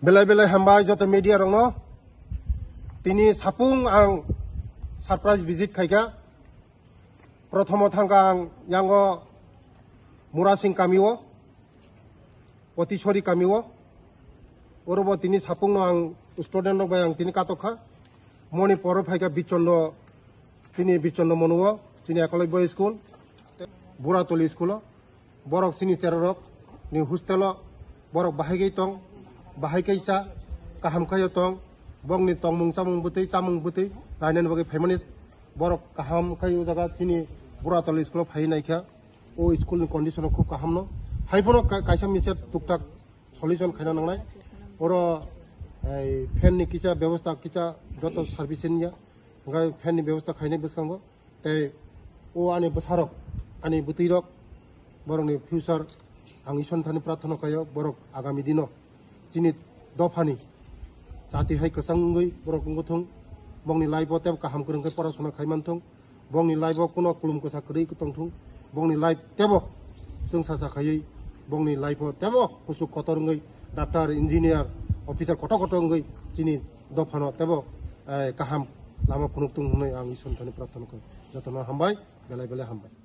Belai belai hambai joto media rongno tini sapung ang surprise visit khaika prothomo thangka ang yango Murasing kamiwo Otishori kamiwo orobo tini sapung ang student rok bayang tini katokha moni poro phaika bichonno monuwo tini ekolai boy school Buratoli school borok sini cerorok ni hostel borok bahaigai tong bahaikai cha kaham khayo tong bong ni tong mung chamung butei nainen bagi family borok kaham khayo jaga tini Buratoli school phai naikha o school ni condition khub kaham no haipono kaisa miche tuktak solution khaina nangnai oro fan ni kisa ব্যবস্থা kicha joto service niya ngai fan ni ব্যবস্থা khaine biskango tei o ani basarok ani butirok borok ni future ang ison thani prathana kayo borok agami dino chini dofani jati hai kasangui borok ngothong bongni life teb kaham kurung kai porasona khaimanthong bongni life kuno kulum ko sakri ko tongthung bongni life tebo sung sasa khayai bongni life tebo kusuk kotorngai doctor engineer officer koto ngai chini dofano tebo kaham lama phunuktung hunai ang ison thani prathana kai jotona hambai belai belai hambai